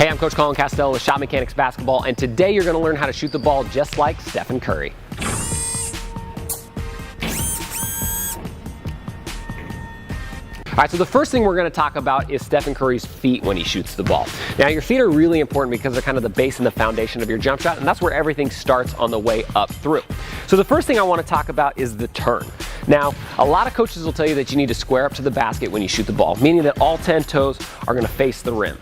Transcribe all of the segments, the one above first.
Hey, I'm Coach Colin Costello with Shot Mechanics Basketball, and today you're going to learn how to shoot the ball just like Stephen Curry. All right, so the first thing we're going to talk about is Stephen Curry's feet when he shoots the ball. Now, your feet are really important because they're kind of the base and the foundation of your jump shot, and that's where everything starts on the way up through. So the first thing I want to talk about is the turn. Now, a lot of coaches will tell you that you need to square up to the basket when you shoot the ball, meaning that all 10 toes are going to face the rim.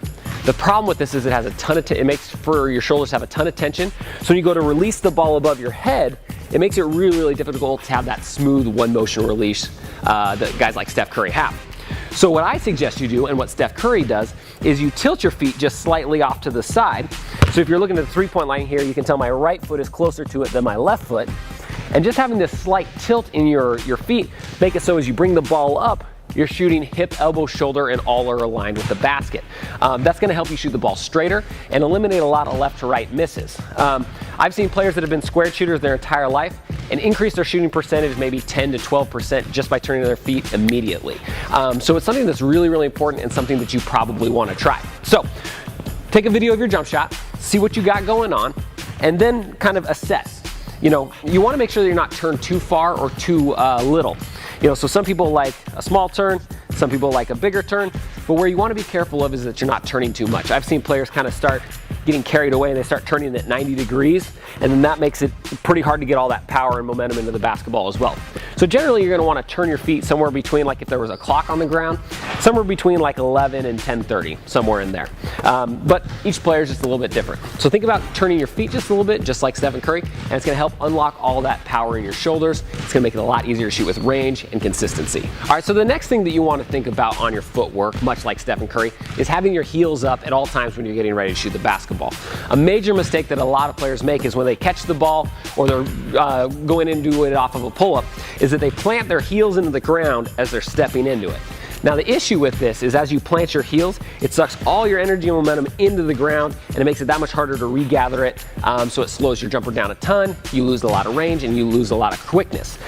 The problem with this is it has a ton of it makes for your shoulders to have a ton of tension. So when you go to release the ball above your head, it makes it really, really difficult to have that smooth one motion release that guys like Steph Curry have. So what I suggest you do, and what Steph Curry does, is you tilt your feet just slightly off to the side. So if you're looking at the three-point line here, you can tell my right foot is closer to it than my left foot. And just having this slight tilt in your feet, make it so as you bring the ball up, you're shooting hip, elbow, shoulder, and all are aligned with the basket. That's gonna help you shoot the ball straighter and eliminate a lot of left to right misses. I've seen players that have been square shooters their entire life and increase their shooting percentage maybe 10 to 12% just by turning their feet immediately. So it's something that's really, really important and something that you probably wanna try. So take a video of your jump shot, see what you got going on, and then kind of assess. You wanna make sure that you're not turned too far or too little. So some people like a small turn, some people like a bigger turn, but where you want to be careful of is that you're not turning too much. I've seen players kind of start getting carried away and they start turning at 90 degrees, and then that makes it pretty hard to get all that power and momentum into the basketball as well. So generally you're going to want to turn your feet somewhere between, like if there was a clock on the ground, somewhere between like 11 and 10:30, somewhere in there. But each player is just a little bit different. So think about turning your feet just a little bit, just like Stephen Curry, and it's going to help unlock all that power in your shoulders. It's going to make it a lot easier to shoot with range and consistency. All right, so the next thing that you want to think about on your footwork, much like Stephen Curry, is having your heels up at all times when you're getting ready to shoot the basketball. A major mistake that a lot of players make is when they catch the ball or they're going into it off of a pull-up, is that they plant their heels into the ground as they're stepping into it. Now the issue with this is as you plant your heels, it sucks all your energy and momentum into the ground, and it makes it that much harder to regather it, so it slows your jumper down a ton, you lose a lot of range, and you lose a lot of quickness.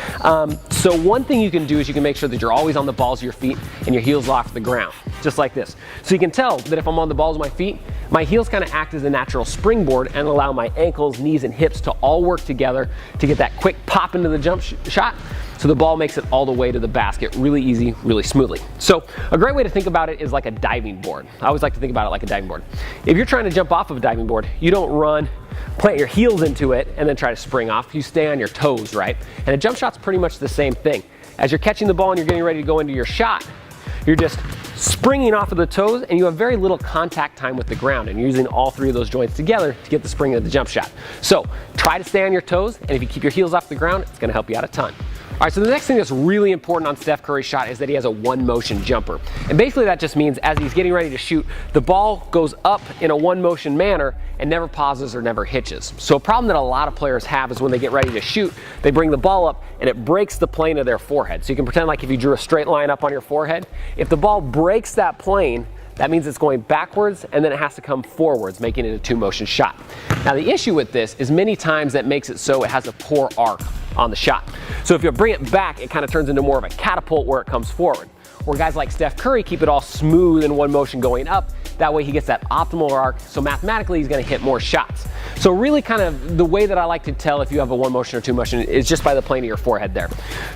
So one thing you can do is you can make sure that you're always on the balls of your feet and your heels off the ground, just like this. So you can tell that if I'm on the balls of my feet, my heels kind of act as a natural springboard and allow my ankles, knees, and hips to all work together to get that quick pop into the jump shot. So the ball makes it all the way to the basket really easy, really smoothly. So a great way to think about it is like a diving board. I always like to think about it like a diving board. If you're trying to jump off of a diving board, you don't run, plant your heels into it, and then try to spring off. You stay on your toes, right? And a jump shot's pretty much the same thing. As you're catching the ball and you're getting ready to go into your shot, you're just springing off of the toes, and you have very little contact time with the ground, and you're using all three of those joints together to get the spring of the jump shot. So try to stay on your toes, and if you keep your heels off the ground, it's gonna help you out a ton. All right, so the next thing that's really important on Steph Curry's shot is that he has a one motion jumper. And basically that just means as he's getting ready to shoot, the ball goes up in a one motion manner and never pauses or never hitches. So a problem that a lot of players have is when they get ready to shoot, they bring the ball up and it breaks the plane of their forehead. So you can pretend like if you drew a straight line up on your forehead, if the ball breaks that plane, that means it's going backwards and then it has to come forwards, making it a two motion shot. Now the issue with this is many times that makes it so it has a poor arc on the shot. So if you bring it back, it kind of turns into more of a catapult where it comes forward. Where guys like Steph Curry keep it all smooth in one motion going up, that way he gets that optimal arc, so mathematically he's gonna hit more shots. So really kind of the way that I like to tell if you have a one motion or two motion is just by the plane of your forehead there.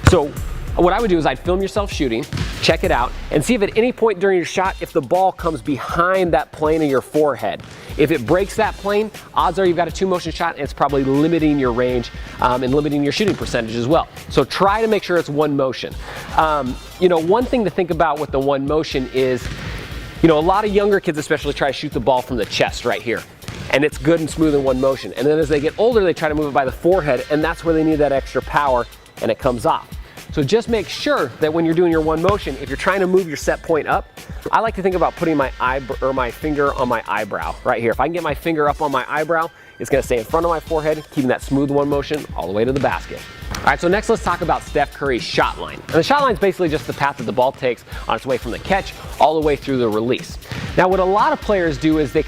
So what I would do is I'd film yourself shooting, check it out, and see if at any point during your shot, if the ball comes behind that plane of your forehead. If it breaks that plane, odds are you've got a two motion shot and it's probably limiting your range and limiting your shooting percentage as well. So try to make sure it's one motion. One thing to think about with the one motion is, a lot of younger kids especially try to shoot the ball from the chest right here. And it's good and smooth in one motion. And then as they get older, they try to move it by the forehead, and that's where they need that extra power and it comes off. So just make sure that when you're doing your one motion, if you're trying to move your set point up, I like to think about putting my finger on my eyebrow right here. If I can get my finger up on my eyebrow, it's gonna stay in front of my forehead, keeping that smooth one motion all the way to the basket. All right, so next let's talk about Steph Curry's shot line. And the shot line is basically just the path that the ball takes on its way from the catch all the way through the release. Now what a lot of players do is they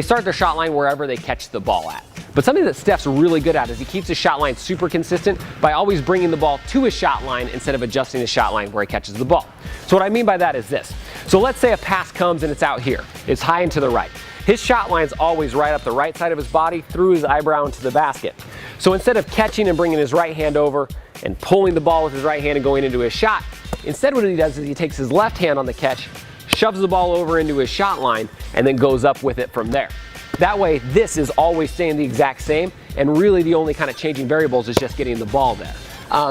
start their shot line wherever they catch the ball at. But something that Steph's really good at is he keeps his shot line super consistent by always bringing the ball to his shot line instead of adjusting his shot line where he catches the ball. So what I mean by that is this. So let's say a pass comes and it's out here. It's high and to the right. his shot line's always right up the right side of his body through his eyebrow into the basket. So instead of catching and bringing his right hand over and pulling the ball with his right hand and going into his shot, instead what he does is he takes his left hand on the catch, shoves the ball over into his shot line, and then goes up with it from there. That way, this is always staying the exact same, and really the only kind of changing variables is just getting the ball there.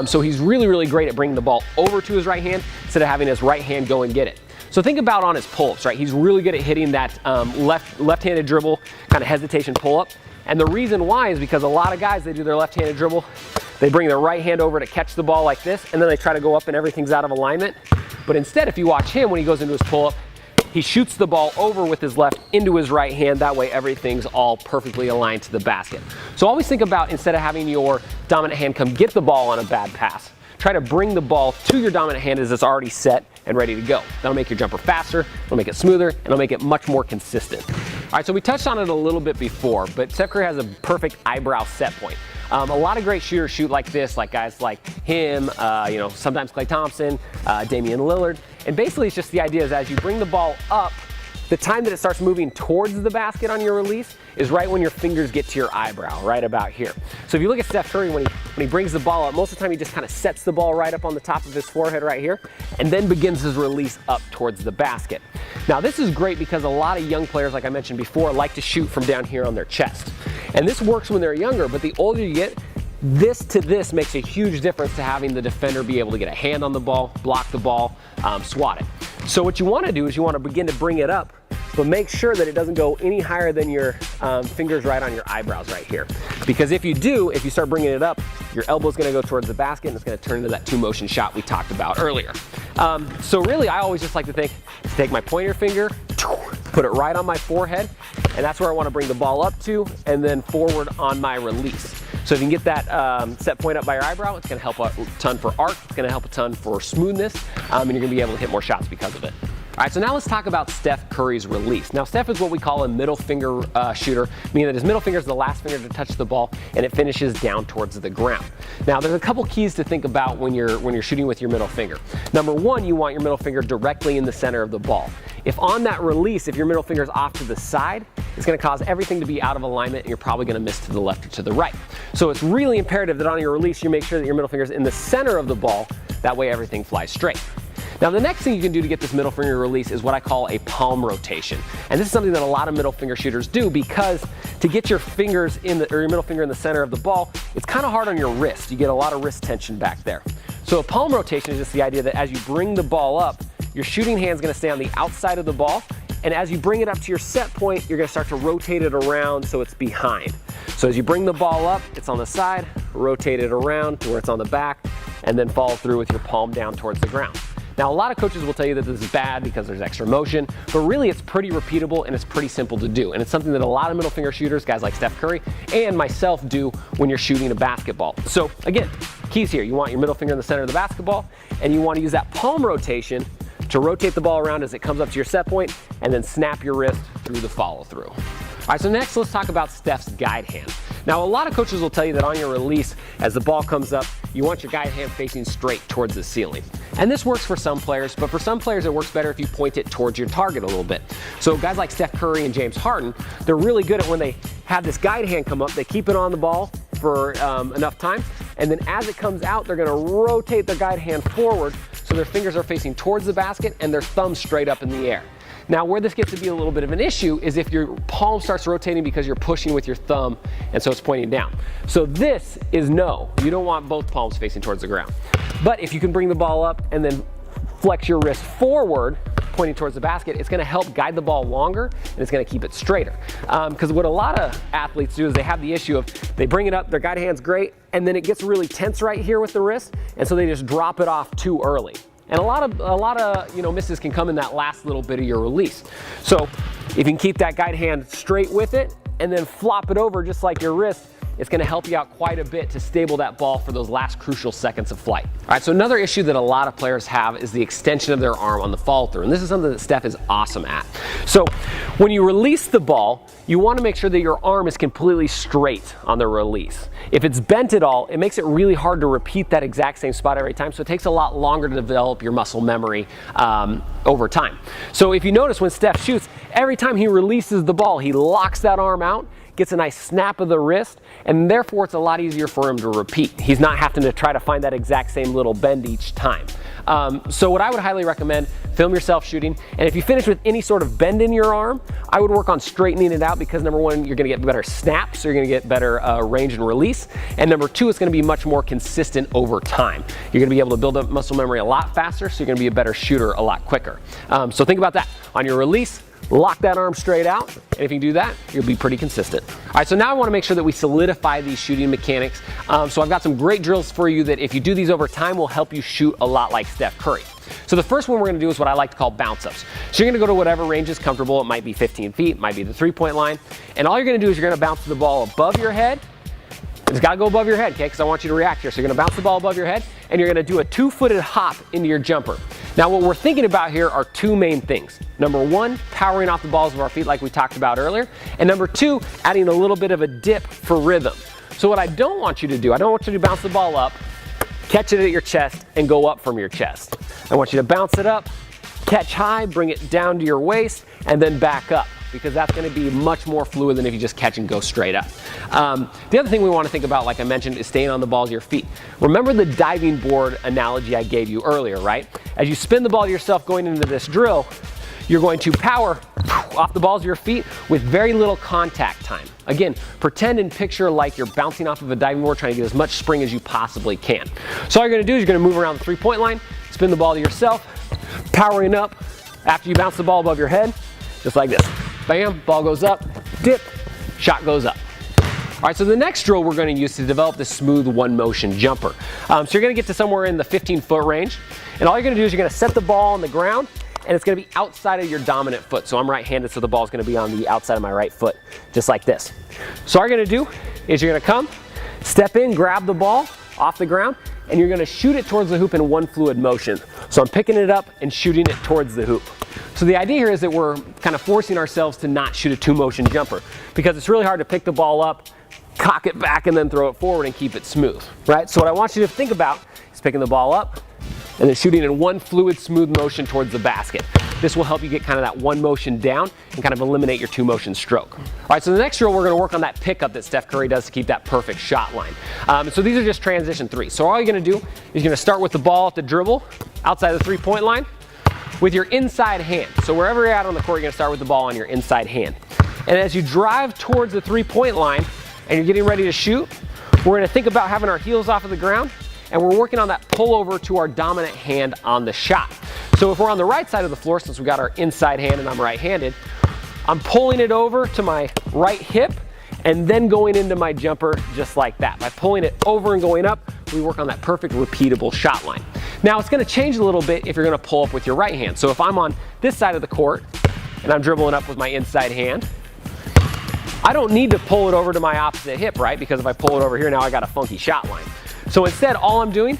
So he's really, really great at bringing the ball over to his right hand instead of having his right hand go and get it. So think about on his pull-ups, right? He's really good at hitting that left-handed dribble, kind of hesitation pull-up. And the reason why is because a lot of guys, they do their left-handed dribble, they bring their right hand over to catch the ball like this, and then they try to go up and everything's out of alignment. But instead, if you watch him when he goes into his pull-up, he shoots the ball over with his left into his right hand. That way everything's all perfectly aligned to the basket. So always think about, instead of having your dominant hand come get the ball on a bad pass, try to bring the ball to your dominant hand as it's already set and ready to go. That'll make your jumper faster, it'll make it smoother, and it'll make it much more consistent. All right, so we touched on it a little bit before, but Steph Curry has a perfect eyebrow set point. A lot of great shooters shoot like this, like guys like him, sometimes Klay Thompson, Damian Lillard. And basically it's just the idea is as you bring the ball up, the time that it starts moving towards the basket on your release is right when your fingers get to your eyebrow, right about here. So if you look at Steph Curry, when he brings the ball up, most of the time he just kind of sets the ball right up on the top of his forehead right here, and then begins his release up towards the basket. Now this is great because a lot of young players, like I mentioned before, like to shoot from down here on their chest. And this works when they're younger, but the older you get, this to this makes a huge difference to having the defender be able to get a hand on the ball, block the ball, swat it. So what you want to do is you want to begin to bring it up, but make sure that it doesn't go any higher than your fingers right on your eyebrows right here. Because if you do, if you start bringing it up, your elbow's going to go towards the basket and it's going to turn into that two-motion shot we talked about earlier. So really, I always just like to take my pointer finger, put it right on my forehead, and that's where I want to bring the ball up to, and then forward on my release. So if you can get that set point up by your eyebrow, it's going to help a ton for arc, it's going to help a ton for smoothness, and you're going to be able to hit more shots because of it. All right, so now let's talk about Steph Curry's release. Now, Steph is what we call a middle finger shooter, meaning that his middle finger is the last finger to touch the ball, and it finishes down towards the ground. Now, there's a couple keys to think about when you're shooting with your middle finger. Number one, you want your middle finger directly in the center of the ball. If on that release, if your middle finger is off to the side, it's going to cause everything to be out of alignment, and you're probably going to miss to the left or to the right. So it's really imperative that on your release, you make sure that your middle finger is in the center of the ball. That way, everything flies straight. Now the next thing you can do to get this middle finger release is what I call a palm rotation. And this is something that a lot of middle finger shooters do because to get your fingers or your middle finger in the center of the ball, it's kind of hard on your wrist. You get a lot of wrist tension back there. So a palm rotation is just the idea that as you bring the ball up, your shooting hand's going to stay on the outside of the ball. And as you bring it up to your set point, you're going to start to rotate it around so it's behind. So as you bring the ball up, it's on the side, rotate it around to where it's on the back, and then follow through with your palm down towards the ground. Now, a lot of coaches will tell you that this is bad because there's extra motion, but really it's pretty repeatable and it's pretty simple to do. And it's something that a lot of middle finger shooters, guys like Steph Curry and myself, do when you're shooting a basketball. So again, keys here, you want your middle finger in the center of the basketball, and you want to use that palm rotation to rotate the ball around as it comes up to your set point, and then snap your wrist through the follow through. All right, so next let's talk about Steph's guide hand. Now, a lot of coaches will tell you that on your release, as the ball comes up, you want your guide hand facing straight towards the ceiling. And this works for some players, but for some players it works better if you point it towards your target a little bit. So guys like Steph Curry and James Harden, they're really good at when they have this guide hand come up, they keep it on the ball for enough time, and then as it comes out, they're gonna rotate their guide hand forward so their fingers are facing towards the basket and their thumb straight up in the air. Now, where this gets to be a little bit of an issue is if your palm starts rotating because you're pushing with your thumb, and so it's pointing down. So this is no. You don't want both palms facing towards the ground. But if you can bring the ball up and then flex your wrist forward, pointing towards the basket, it's gonna help guide the ball longer, and it's gonna keep it straighter. Because what a lot of athletes do is they have the issue of they bring it up, their guide hand's great, and then it gets really tense right here with the wrist, and so they just drop it off too early. And a lot of misses can come in that last little bit of your release. So if you can keep that guide hand straight with it and then flop it over just like your wrist, it's gonna help you out quite a bit to stable that ball for those last crucial seconds of flight. All right, so another issue that a lot of players have is the extension of their arm on the follow through, and this is something that Steph is awesome at. So when you release the ball, you wanna make sure that your arm is completely straight on the release. If it's bent at all, it makes it really hard to repeat that exact same spot every time, so it takes a lot longer to develop your muscle memory over time. So if you notice when Steph shoots, every time he releases the ball, he locks that arm out, gets a nice snap of the wrist, and therefore it's a lot easier for him to repeat. He's not having to try to find that exact same little bend each time. So what I would highly recommend, film yourself shooting, and if you finish with any sort of bend in your arm, I would work on straightening it out, because number one, you're gonna get better snaps, so you're gonna get better range and release, and number two, it's gonna be much more consistent over time. You're gonna be able to build up muscle memory a lot faster, so you're gonna be a better shooter a lot quicker. So think about that. On your release, lock that arm straight out, and if you do that, you'll be pretty consistent. All right, so now I wanna make sure that we solidify these shooting mechanics. So I've got some great drills for you that if you do these over time will help you shoot a lot like Steph Curry. So the first one we're gonna do is what I like to call bounce ups. So you're gonna go to whatever range is comfortable. It might be 15 feet, might be the 3-point line. And all you're gonna do is you're gonna bounce the ball above your head. It's gotta go above your head, okay? Because I want you to react here. So you're gonna bounce the ball above your head, and you're gonna do a 2-footed hop into your jumper. Now what we're thinking about here are two main things. Number one, powering off the balls of our feet like we talked about earlier. And number two, adding a little bit of a dip for rhythm. So what I don't want you to do, I don't want you to bounce the ball up, catch it at your chest, and go up from your chest. I want you to bounce it up, catch high, bring it down to your waist, and then back up, because that's gonna be much more fluid than if you just catch and go straight up. The other thing we wanna think about, like I mentioned, is staying on the balls of your feet. Remember the diving board analogy I gave you earlier, right? As you spin the ball to yourself going into this drill, you're going to power off the balls of your feet with very little contact time. Again, pretend and picture like you're bouncing off of a diving board, trying to get as much spring as you possibly can. So all you're gonna do is you're gonna move around the 3-point line, spin the ball to yourself, powering up after you bounce the ball above your head, just like this. Bam, ball goes up, dip, shot goes up. All right, so the next drill we're gonna use to develop this smooth one motion jumper. So you're gonna get to somewhere in the 15-foot range, and all you're gonna do is you're gonna set the ball on the ground, and it's gonna be outside of your dominant foot. So I'm right-handed, so the ball's gonna be on the outside of my right foot, just like this. So all you're gonna do is you're gonna come, step in, grab the ball off the ground, and you're gonna shoot it towards the hoop in one fluid motion. So I'm picking it up and shooting it towards the hoop. So the idea here is that we're kind of forcing ourselves to not shoot a 2-motion jumper, because it's really hard to pick the ball up, cock it back, and then throw it forward and keep it smooth, right? So what I want you to think about is picking the ball up and then shooting in one fluid, smooth motion towards the basket. This will help you get kind of that one motion down and kind of eliminate your 2-motion stroke. All right, so the next drill, we're gonna work on that pickup that Steph Curry does to keep that perfect shot line. So these are just transition 3. So all you're gonna do is you're gonna start with the ball at the dribble outside the 3-point line with your inside hand. So wherever you're at on the court, you're gonna start with the ball on your inside hand. And as you drive towards the 3-point line and you're getting ready to shoot, we're gonna think about having our heels off of the ground, and we're working on that pull over to our dominant hand on the shot. So if we're on the right side of the floor, since we got our inside hand and I'm right-handed, I'm pulling it over to my right hip and then going into my jumper just like that. By pulling it over and going up, we work on that perfect repeatable shot line. Now it's gonna change a little bit if you're gonna pull up with your right hand. So if I'm on this side of the court and I'm dribbling up with my inside hand, I don't need to pull it over to my opposite hip, right? Because if I pull it over here, now I got a funky shot line. So instead, all I'm doing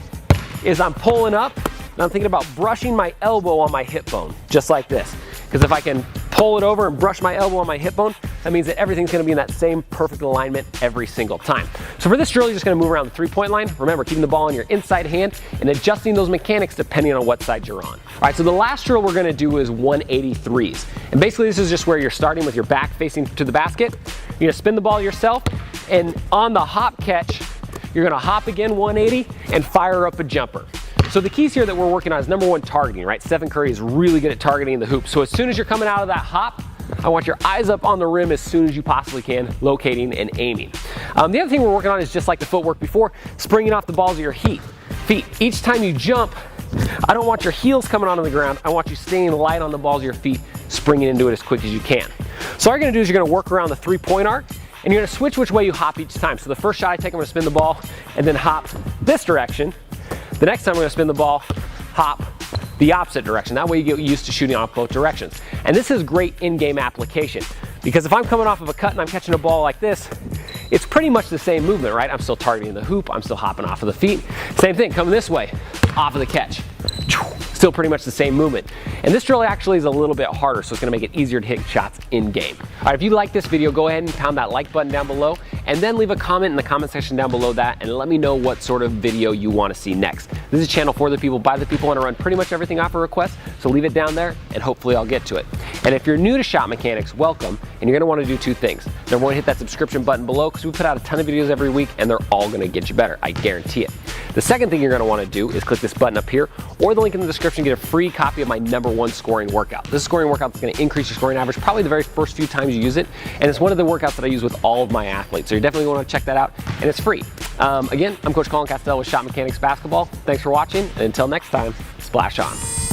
is I'm pulling up and I'm thinking about brushing my elbow on my hip bone, just like this. Because if I can pull it over and brush my elbow on my hip bone, that means that everything's gonna be in that same perfect alignment every single time. So for this drill, you're just gonna move around the 3-point line. Remember, keeping the ball in your inside hand and adjusting those mechanics depending on what side you're on. All right, so the last drill we're gonna do is 183s. And basically this is just where you're starting with your back facing to the basket. You're gonna spin the ball yourself, and on the hop catch, you're gonna hop again 180 and fire up a jumper. So the keys here that we're working on is number one, targeting, right? Stephen Curry is really good at targeting the hoop. So as soon as you're coming out of that hop, I want your eyes up on the rim as soon as you possibly can, locating and aiming. The other thing we're working on is just like the footwork before, springing off the balls of your feet. Each time you jump, I don't want your heels coming onto the ground. I want you staying light on the balls of your feet, springing into it as quick as you can. So all you're gonna do is you're gonna work around the 3-point arc, and you're gonna switch which way you hop each time. So the first shot I take, I'm gonna spin the ball and then hop this direction. The next time I'm gonna spin the ball, hop the opposite direction. That way you get used to shooting off both directions. And this is great in-game application, because if I'm coming off of a cut and I'm catching a ball like this, it's pretty much the same movement, right? I'm still targeting the hoop, I'm still hopping off of the feet. Same thing, coming this way, off of the catch. Still pretty much the same movement. And this drill actually is a little bit harder, so it's gonna make it easier to hit shots in game. All right, if you like this video, go ahead and pound that like button down below, and then leave a comment in the comment section down below that, and let me know what sort of video you wanna see next. This is a channel for the people, by the people, and I run pretty much everything off a request, so leave it down there, and hopefully I'll get to it. And if you're new to shot mechanics, welcome, and you're gonna wanna do two things. Number one, hit that subscription button below, because we put out a ton of videos every week, and they're all gonna get you better, I guarantee it. The second thing you're gonna wanna do is click this button up here, or the link in the description, get a free copy of my #1 scoring workout. This scoring workout is gonna increase your scoring average probably the very first few times you use it, and it's one of the workouts that I use with all of my athletes, so you're definitely gonna wanna check that out, and it's free. Again, I'm Coach Colin Castell with Shot Mechanics Basketball. Thanks for watching, and until next time, splash on.